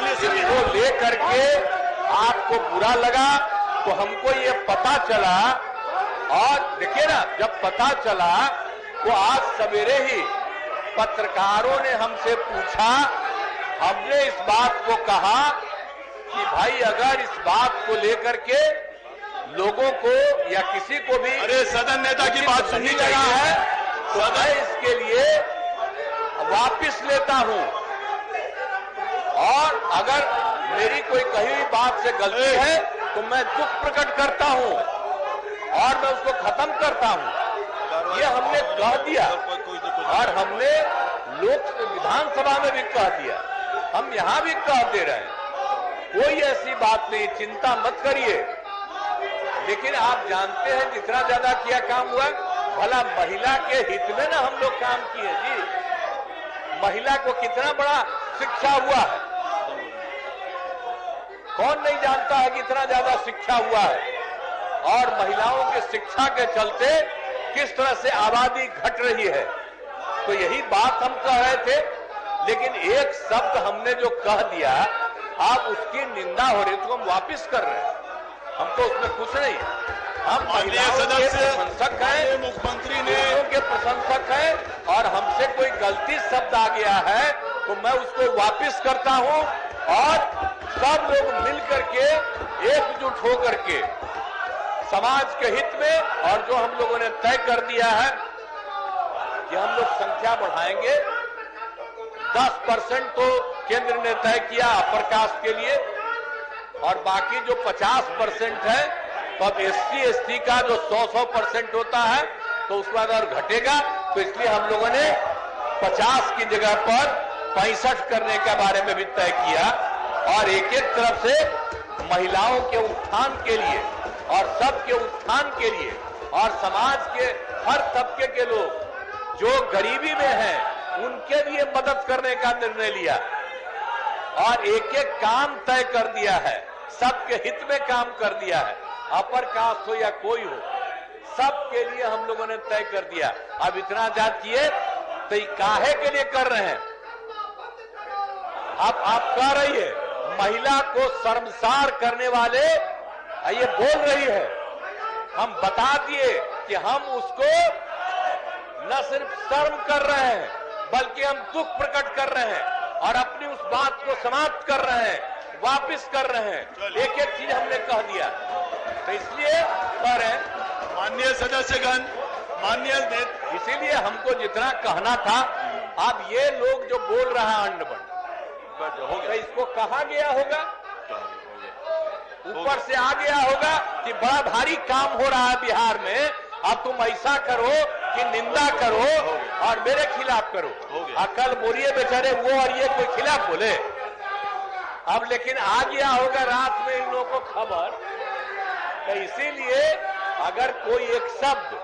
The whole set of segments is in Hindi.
इसको ले करके आपको बुरा लगा तो हमको ये पता चला, और देखिए ना, जब पता चला तो आज सवेरे ही पत्रकारों ने हमसे पूछा, हमने इस बात को कहा कि भाई अगर इस बात को लेकर के लोगों को या किसी को भी अरे सदन नेता की बात सुननी लगा है तो मैं इसके लिए वापस लेता हूं, और अगर मेरी कोई कही हुई बात से गलती है तो मैं दुख प्रकट करता हूं और मैं उसको खत्म करता हूं। ये हमने कह दिया और हमने विधानसभा में भी कह दिया, हम यहां भी कह दे रहे हैं, कोई ऐसी बात नहीं, चिंता मत करिए। लेकिन आप जानते हैं जितना ज्यादा किया काम हुआ, भला महिला के हित में ना हम लोग काम किए जी। महिला को कितना बड़ा शिक्षा हुआ है, कौन नहीं जानता है कि इतना ज्यादा शिक्षा हुआ है, और महिलाओं के शिक्षा के चलते किस तरह से आबादी घट रही है। तो यही बात हम कह रहे थे, लेकिन एक शब्द हमने जो कह दिया, आप उसकी निंदा हो रही, तो हम वापिस कर रहे हैं। हम तो उसमें कुछ नहीं, हम महिलाओं के प्रशंसक हैं, मुख्यमंत्री ने के प्रशंसक हैं, और हमसे कोई गलती शब्द आ गया है तो मैं उसको वापिस करता हूं, और सब लोग मिल करके एकजुट होकर के समाज के हित में, और जो हम लोगों ने तय कर दिया है कि हम लोग संख्या बढ़ाएंगे, 10% तो केंद्र ने तय किया अपर कास्ट के लिए, और बाकी जो 50% है, तो अब SC/ST का जो 100% होता है तो उसके बाद और घटेगा, तो इसलिए हम लोगों ने 50 की जगह पर 65 करने के बारे में भी तय किया, और एक एक तरफ से महिलाओं के उत्थान के लिए और सबके उत्थान के लिए, और समाज के हर तबके के लोग जो गरीबी में हैं उनके लिए मदद करने का निर्णय लिया, और एक एक काम तय कर दिया है, सबके हित में काम कर दिया है, अपर कास्ट हो या कोई हो, सबके लिए हम लोगों ने तय कर दिया। अब इतना जात किए तो ये काहे के लिए कर रहे हैं? अब आप कह रही है महिला को शर्मसार करने वाले ये बोल रही है, हम बता दिए कि हम उसको न सिर्फ शर्म कर रहे हैं बल्कि हम दुख प्रकट कर रहे हैं, और अपनी उस बात को समाप्त कर रहे हैं, वापिस कर रहे हैं। एक एक चीज हमने कह दिया, तो इसलिए कह रहे हैं माननीय सदस्यगण, माननीय इसीलिए हमको जितना कहना था, अब ये लोग जो बोल रहा है अंडबंड, तो इसको कहा गया होगा, ऊपर से आ गया होगा कि बड़ा भारी काम हो रहा है बिहार में, अब तुम ऐसा करो कि निंदा करो और मेरे खिलाफ करो। कल बोलिए बेचारे वो और ये कोई खिलाफ बोले, अब लेकिन आ गया होगा रात में इन लोगों को खबर, तो इसीलिए अगर कोई एक शब्द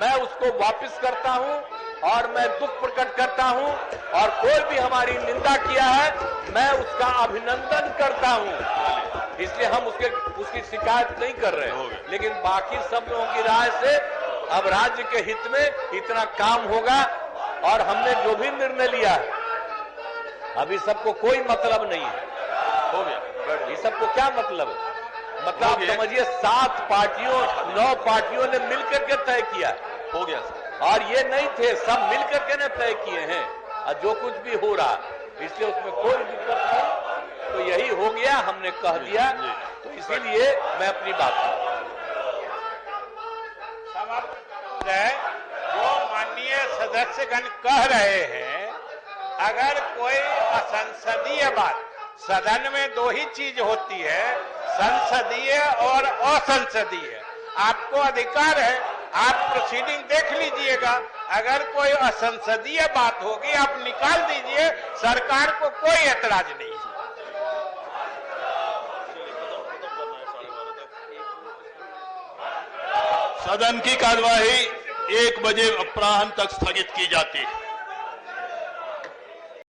मैं उसको वापस करता हूं और मैं दुख प्रकट करता हूं, और कोई भी हमारी निंदा किया है मैं उसका अभिनंदन करता हूं, इसलिए हम उसकी शिकायत नहीं कर रहे हैं। लेकिन बाकी सब लोगों की राय से अब राज्य के हित में इतना काम होगा, और हमने जो भी निर्णय लिया है अभी सबको कोई मतलब नहीं है, हो गया। ये सबको क्या मतलब है? मतलब आप समझिए 7 पार्टियों 9 पार्टियों ने मिलकर के तय किया, हो गया, और ये नहीं थे, सब मिलकर के ने तय किए हैं, और जो कुछ भी हो रहा इसलिए उसमें कोई दिक्कत नहीं, तो यही हो गया, हमने कह दिया, तो इसीलिए मैं अपनी बात जो माननीय सदस्यगण कह रहे हैं, अगर कोई असंसदीय बात, सदन में 2 ही चीज होती है, संसदीय और असंसदीय। आपको अधिकार है, आप प्रोसीडिंग देख लीजिएगा, अगर कोई असंसदीय बात होगी आप निकाल दीजिए, सरकार को कोई ऐतराज नहीं है। सदन की कार्यवाही 1 बजे अपराह्न तक स्थगित की जाती है।